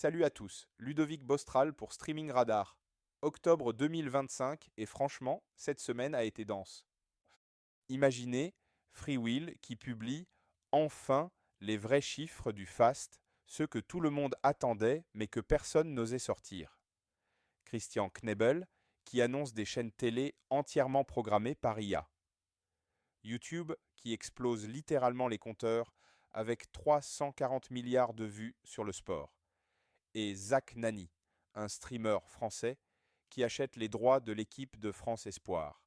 Salut à tous, Ludovic Bostral pour Streaming Radar. Octobre 2025 et franchement, cette semaine a été dense. Imaginez Freewill qui publie enfin les vrais chiffres du FAST, ceux que tout le monde attendait mais que personne n'osait sortir. Christian Knebel qui annonce des chaînes télé entièrement programmées par IA. YouTube qui explose littéralement les compteurs avec 340 milliards de vues sur le sport. Et Zach Nani, un streamer français qui achète les droits de l'équipe de France Espoir.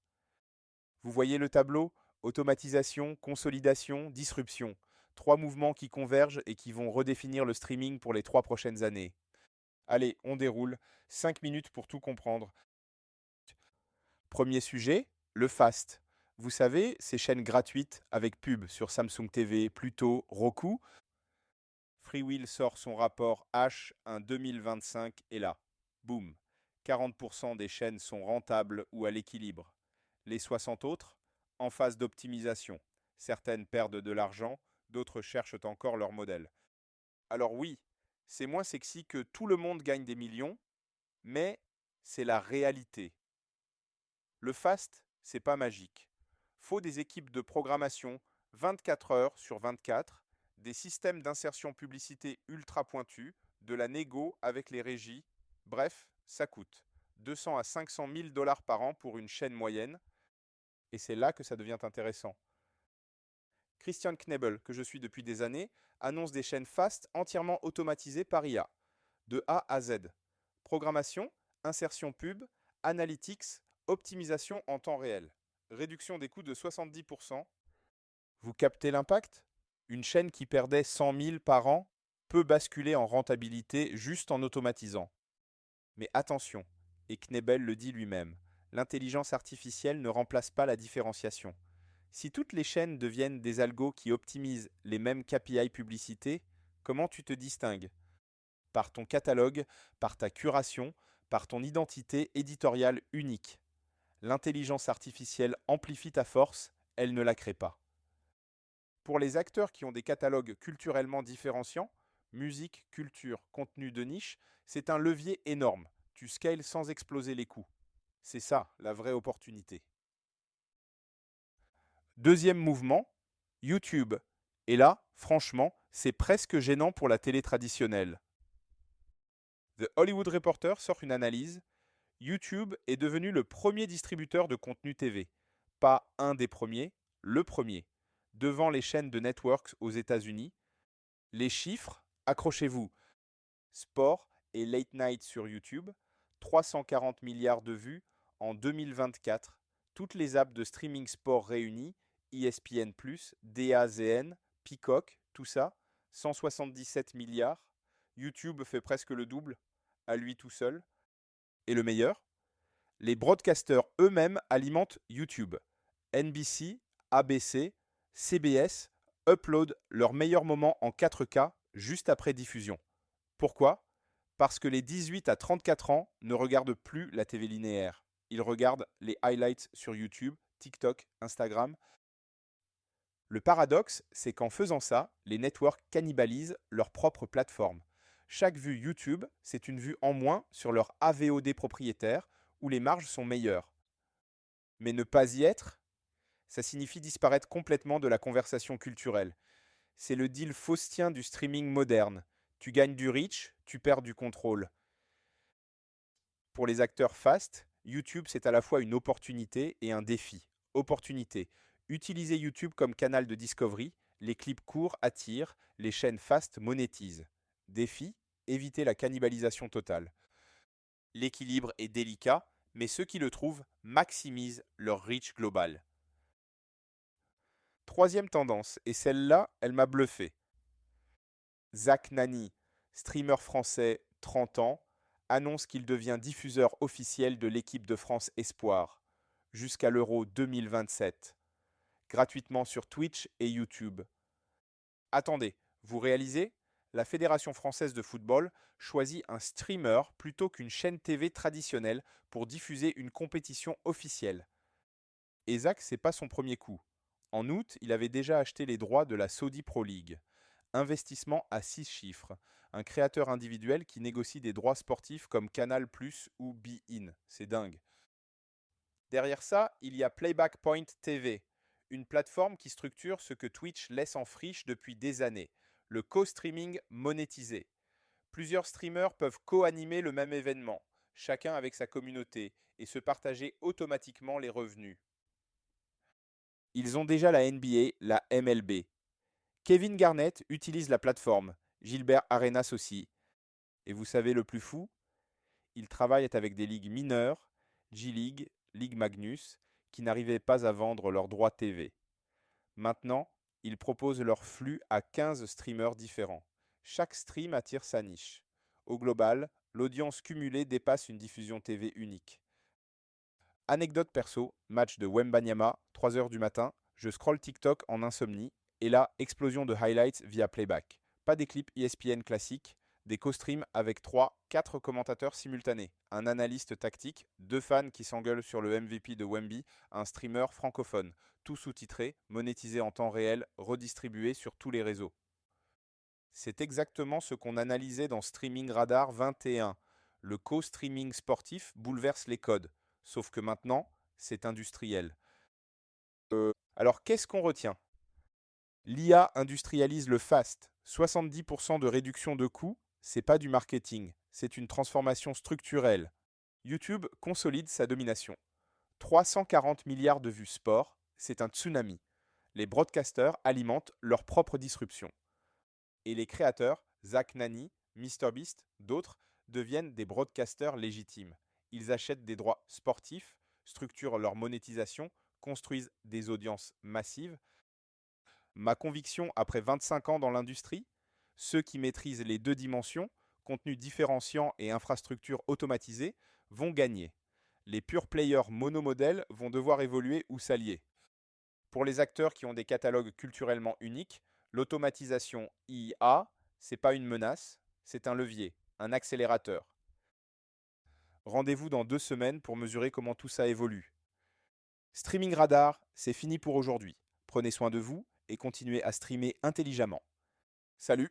Vous voyez le tableau? Automatisation, consolidation, disruption. Trois mouvements qui convergent et qui vont redéfinir le streaming pour les 3 prochaines années. Allez, on déroule. 5 minutes pour tout comprendre. Premier sujet, le FAST. Vous savez, ces chaînes gratuites avec pub sur Samsung TV, Pluto, Roku. Freewill sort son rapport H1 2025 et là, boum, 40% des chaînes sont rentables ou à l'équilibre. Les 60 autres, en phase d'optimisation. Certaines perdent de l'argent, d'autres cherchent encore leur modèle. Alors oui, c'est moins sexy que tout le monde gagne des millions, mais c'est la réalité. Le fast, c'est pas magique. Faut des équipes de programmation 24 heures sur 24, des systèmes d'insertion publicité ultra pointus, de la négo avec les régies. Bref, ça coûte 200 à 500 000 dollars par an pour une chaîne moyenne. Et c'est là que ça devient intéressant. Christian Knebel, que je suis depuis des années, annonce des chaînes fast entièrement automatisées par IA, de A à Z. Programmation, insertion pub, analytics, optimisation en temps réel. Réduction des coûts de 70%. Vous captez l'impact? Une chaîne qui perdait 100 000 par an peut basculer en rentabilité juste en automatisant. Mais attention, et Knebel le dit lui-même, l'intelligence artificielle ne remplace pas la différenciation. Si toutes les chaînes deviennent des algos qui optimisent les mêmes KPI publicité, comment tu te distingues? Par ton catalogue, par ta curation, par ton identité éditoriale unique. L'intelligence artificielle amplifie ta force, elle ne la crée pas. Pour les acteurs qui ont des catalogues culturellement différenciants, musique, culture, contenu de niche, c'est un levier énorme. Tu scales sans exploser les coûts. C'est ça, la vraie opportunité. Deuxième mouvement, YouTube. Et là, franchement, c'est presque gênant pour la télé traditionnelle. The Hollywood Reporter sort une analyse. YouTube est devenu le premier distributeur de contenu TV. Pas un des premiers, le premier. Devant les chaînes de networks aux États-Unis. Les chiffres, accrochez-vous. Sport et late night sur YouTube, 340 milliards de vues en 2024. Toutes les apps de streaming sport réunies, ESPN+, DAZN, Peacock, tout ça, 177 milliards. YouTube fait presque le double, à lui tout seul. Et le meilleur, les broadcasters eux-mêmes alimentent YouTube. NBC, ABC, CBS uploadent leurs meilleurs moments en 4K juste après diffusion. Pourquoi? Parce que les 18 à 34 ans ne regardent plus la TV linéaire. Ils regardent les highlights sur YouTube, TikTok, Instagram. Le paradoxe, c'est qu'en faisant ça, les networks cannibalisent leur propre plateforme. Chaque vue YouTube, c'est une vue en moins sur leur AVOD propriétaire où les marges sont meilleures. Mais ne pas y être, ça signifie disparaître complètement de la conversation culturelle. C'est le deal faustien du streaming moderne. Tu gagnes du reach, tu perds du contrôle. Pour les acteurs fast, YouTube, c'est à la fois une opportunité et un défi. Opportunité. Utiliser YouTube comme canal de discovery, les clips courts attirent, les chaînes fast monétisent. Défi. Éviter la cannibalisation totale. L'équilibre est délicat, mais ceux qui le trouvent maximisent leur reach global. Troisième tendance, et celle-là, elle m'a bluffé. Zach Nani, streamer français, 30 ans, annonce qu'il devient diffuseur officiel de l'équipe de France Espoir jusqu'à l'Euro 2027, gratuitement sur Twitch et YouTube. Attendez, vous réalisez? La Fédération française de football choisit un streamer plutôt qu'une chaîne TV traditionnelle pour diffuser une compétition officielle. Et Zach, c'est pas son premier coup. En août, il avait déjà acheté les droits de la Saudi Pro League. Investissement à 6 chiffres. Un créateur individuel qui négocie des droits sportifs comme Canal+ ou beIN. C'est dingue. Derrière ça, il y a Playback Point TV, une plateforme qui structure ce que Twitch laisse en friche depuis des années, le co-streaming monétisé. Plusieurs streamers peuvent co-animer le même événement, chacun avec sa communauté, et se partager automatiquement les revenus. Ils ont déjà la NBA, la MLB. Kevin Garnett utilise la plateforme, Gilbert Arenas aussi. Et vous savez le plus fou? Ils travaillent avec des ligues mineures, G-League, Ligue Magnus, qui n'arrivaient pas à vendre leurs droits TV. Maintenant, ils proposent leur flux à 15 streamers différents. Chaque stream attire sa niche. Au global, l'audience cumulée dépasse une diffusion TV unique. Anecdote perso, match de Wembanyama, 3 heures du matin, je scrolle TikTok en insomnie, et là, explosion de highlights via playback. Pas des clips ESPN classiques, des co-streams avec 3, 4 commentateurs simultanés, un analyste tactique, 2 fans qui s'engueulent sur le MVP de Wemby, un streamer francophone, tout sous-titré, monétisé en temps réel, redistribué sur tous les réseaux. C'est exactement ce qu'on analysait dans Streaming Radar 21. Le co-streaming sportif bouleverse les codes, sauf que maintenant, c'est industriel. Alors qu'est-ce qu'on retient? L'IA industrialise le fast. 70% de réduction de coûts, c'est pas du marketing, c'est une transformation structurelle. YouTube consolide sa domination. 340 milliards de vues sport, c'est un tsunami. Les broadcasters alimentent leur propre disruption. Et les créateurs, Zach Nani, MrBeast, d'autres, deviennent des broadcasters légitimes. Ils achètent des droits sportifs, structurent leur monétisation, construisent des audiences massives. Ma conviction après 25 ans dans l'industrie, ceux qui maîtrisent les deux dimensions, contenu différenciant et infrastructure automatisée, vont gagner. Les pure players monomodèles vont devoir évoluer ou s'allier. Pour les acteurs qui ont des catalogues culturellement uniques, l'automatisation IA, c'est pas une menace, c'est un levier, un accélérateur. Rendez-vous dans 2 semaines pour mesurer comment tout ça évolue. Streaming Radar, c'est fini pour aujourd'hui. Prenez soin de vous et continuez à streamer intelligemment. Salut!